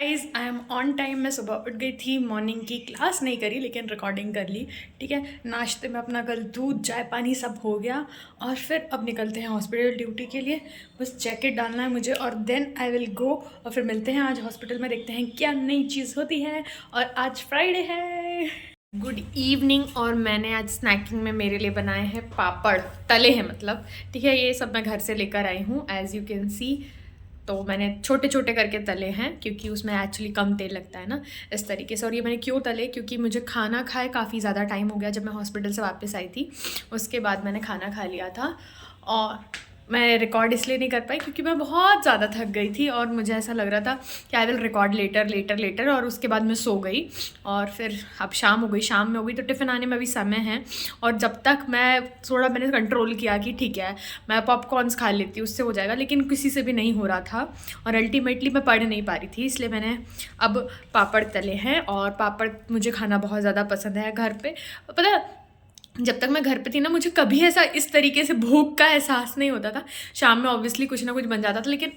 Guys I am on time. मैं सुबह उठ गई थी, मॉर्निंग की क्लास नहीं करी लेकिन रिकॉर्डिंग कर ली। ठीक है, नाश्ते में अपना कल दूध चाय पानी सब हो गया और फिर अब निकलते हैं हॉस्पिटल ड्यूटी के लिए। बस जैकेट डालना है मुझे और देन आई विल गो और फिर मिलते हैं आज हॉस्पिटल में, देखते हैं क्या नई चीज़ होती है। और आज फ्राइडे है। Good evening. और मैंने आज स्नैकिंग में मेरे लिए बनाए हैं पापड़, तले हैं मतलब। ठीक है, ये सब मैं घर से लेकर आई हूँ एज़ यू कैन सी। तो मैंने छोटे छोटे करके तले हैं क्योंकि उसमें एक्चुअली कम तेल लगता है ना, इस तरीके से। और ये मैंने क्यों तले, क्योंकि मुझे खाना खाए काफ़ी ज़्यादा टाइम हो गया। जब मैं हॉस्पिटल से वापस आई थी उसके बाद मैंने खाना खा लिया था और मैं रिकॉर्ड इसलिए नहीं कर पाई क्योंकि मैं बहुत ज़्यादा थक गई थी और मुझे ऐसा लग रहा था कि I will record later later later. और उसके बाद मैं सो गई और फिर अब शाम हो गई, शाम में हो गई तो टिफ़िन आने में भी समय है। और जब तक मैं थोड़ा मैंने कंट्रोल किया कि ठीक है मैं पॉपकॉर्न्स खा लेती हूँ उससे हो जाएगा, लेकिन किसी से भी नहीं हो रहा था और अल्टीमेटली मैं पढ़ नहीं पा रही थी। इसलिए मैंने अब पापड़ तले हैं और पापड़ मुझे खाना बहुत ज़्यादा पसंद है घर पे। पता है, जब तक मैं घर पे थी ना मुझे कभी ऐसा इस तरीके से भूख का एहसास नहीं होता था। शाम में ऑब्वियसली कुछ ना कुछ बन जाता था, लेकिन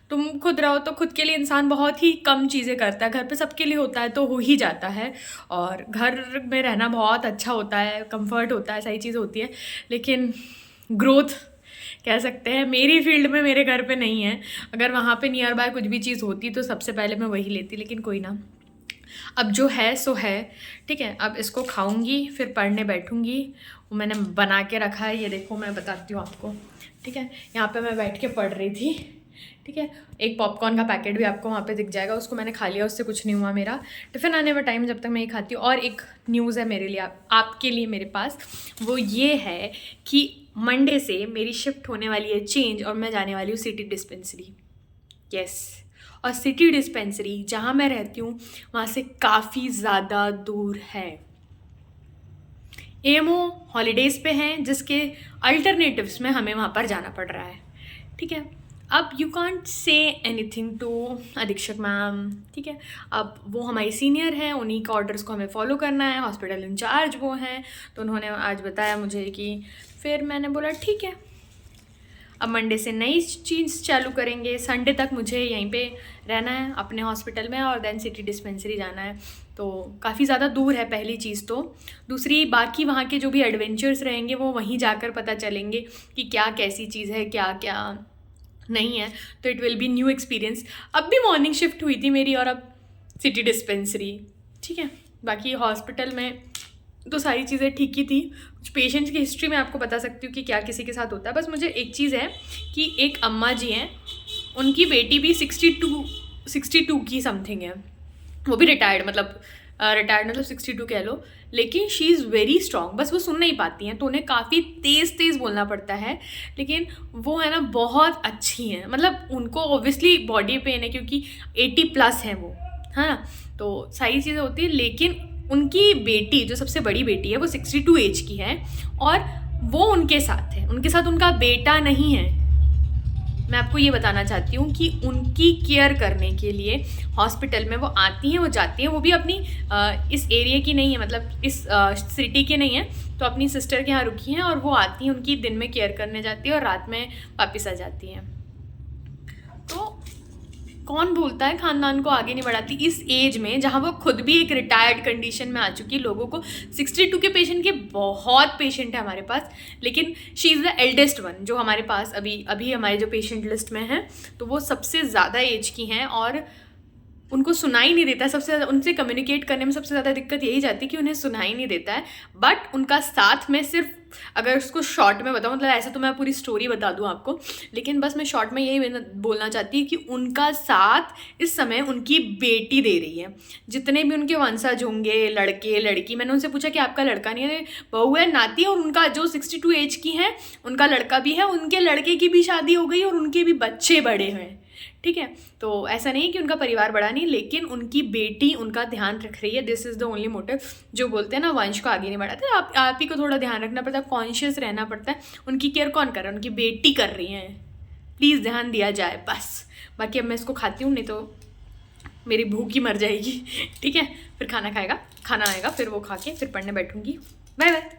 तुम खुद रहो तो खुद के लिए इंसान बहुत ही कम चीज़ें करता है। घर पे सबके लिए होता है तो हो ही जाता है। और घर में रहना बहुत अच्छा होता है, कंफर्ट होता है, सही चीज़ होती है। लेकिन ग्रोथ कह सकते हैं मेरी फील्ड में मेरे घर पे नहीं है। अगर वहाँ पे नियर बाय कुछ भी चीज़ होती तो सबसे पहले मैं वही लेती, लेकिन कोई ना, अब जो है सो है। ठीक है, अब इसको खाऊंगी फिर पढ़ने बैठूंगी। वो मैंने बना के रखा है, ये देखो मैं बताती हूँ आपको। ठीक है, यहाँ पे मैं बैठ के पढ़ रही थी। ठीक है, एक पॉपकॉर्न का पैकेट भी आपको वहाँ पे दिख जाएगा, उसको मैंने खा लिया, उससे कुछ नहीं हुआ मेरा। टिफ़िन आने में टाइम, जब तक मैं ये खाती हूँ। और एक न्यूज़ है मेरे लिए, आपके लिए मेरे पास, वो ये है कि मंडे से मेरी शिफ्ट होने वाली है चेंज और मैं जाने वाली हूँ सिटी डिस्पेंसरी। यस, और सिटी डिस्पेंसरी जहाँ मैं रहती हूँ वहाँ से काफ़ी ज़्यादा दूर है। एमओ हॉलीडेज़ पे हैं जिसके अल्टरनेटिव्स में हमें वहाँ पर जाना पड़ रहा है। ठीक है, अब you can't say anything to अधीक्षक मैम। ठीक है, अब वो हमारी सीनियर हैं, उन्हीं के ऑर्डर्स को हमें फॉलो करना है। हॉस्पिटल इंचार्ज वो हैं, तो उन्होंने आज बताया मुझे कि, फिर मैंने बोला ठीक है अब मंडे से नई चीज़ चालू करेंगे। संडे तक मुझे यहीं पे रहना है अपने हॉस्पिटल में और देन सिटी डिस्पेंसरी जाना है। तो काफ़ी ज़्यादा दूर है पहली चीज़ तो। दूसरी, बाकी वहाँ के जो भी एडवेंचर्स रहेंगे वो वहीं जाकर पता चलेंगे कि क्या कैसी चीज़ है, क्या क्या नहीं है। तो it will be new experience. अब भी मॉर्निंग शिफ्ट हुई थी मेरी और अब सिटी डिस्पेंसरी। ठीक है, बाकी हॉस्पिटल में तो सारी चीज़ें ठीक ही थी। कुछ पेशेंट्स की हिस्ट्री मैं आपको बता सकती हूँ कि क्या किसी के साथ होता है। बस मुझे एक चीज़ है कि एक अम्मा जी हैं, उनकी बेटी भी 62 की समथिंग है। वो भी रिटायर्ड मतलब 62 कह लो, लेकिन शी इज़ वेरी स्ट्रॉन्ग। बस वो सुन नहीं पाती हैं तो उन्हें काफ़ी तेज़ तेज़ बोलना पड़ता है, लेकिन वो है ना बहुत अच्छी हैं। मतलब उनको ऑब्वियसली बॉडी पेन है क्योंकि 80+ हैं वो, है ना, तो सारी चीज़ें होती है। लेकिन उनकी बेटी जो सबसे बड़ी बेटी है वो 62 एज की है और वो उनके साथ है, उनके साथ उनका बेटा नहीं है। मैं आपको ये बताना चाहती हूँ कि उनकी केयर करने के लिए हॉस्पिटल में वो आती हैं, वो जाती हैं। वो भी अपनी इस एरिया की नहीं है, मतलब इस सिटी की नहीं है, तो अपनी सिस्टर के यहाँ रुकी हैं और वो आती हैं, उनकी दिन में केयर करने जाती है और रात में वापस आ जाती हैं। तो कौन बोलता है खानदान को आगे नहीं बढ़ाती इस एज में, जहाँ वो खुद भी एक रिटायर्ड कंडीशन में आ चुकी है। लोगों को 62 के पेशेंट के बहुत पेशेंट है हमारे पास, लेकिन she is the eldest one जो हमारे पास अभी हमारे जो पेशेंट लिस्ट में है, तो वो सबसे ज़्यादा एज की हैं और उनको सुनाई नहीं देता है। सबसे ज़्यादा उनसे कम्युनिकेट करने में सबसे ज़्यादा दिक्कत यही जाती है कि उन्हें सुनाई नहीं देता है। बट उनका साथ में सिर्फ, अगर उसको शॉर्ट में बताऊँ, मतलब ऐसे तो मैं पूरी स्टोरी बता दूँ आपको, लेकिन बस मैं शॉर्ट में यही बोलना चाहती हूँ कि उनका साथ इस समय उनकी बेटी दे रही है। जितने भी उनके वंशज होंगे, लड़के लड़की, मैंने उनसे पूछा कि आपका लड़का नहीं है, बहू है, नाती है, और उनका जो 62 एज की है उनका लड़का भी है, उनके लड़के की भी शादी हो गई और उनके भी बच्चे बड़े हैं। ठीक है, तो ऐसा नहीं कि उनका परिवार बड़ा नहीं, लेकिन उनकी बेटी उनका ध्यान रख रही है। This is the only motive. जो बोलते हैं ना वंश को आगे नहीं बढ़ाते, आप ही को थोड़ा ध्यान रखना पड़ता है, कॉन्शियस रहना पड़ता है। उनकी केयर कौन कर रहा है? उनकी बेटी कर रही है। प्लीज़ ध्यान दिया जाए बस। बाकी अब मैं इसको खाती हूँ, नहीं तो मेरी भूख ही मर जाएगी। ठीक है, फिर खाना आएगा, फिर वो खा के फिर पढ़ने बैठूंगी। Bye bye.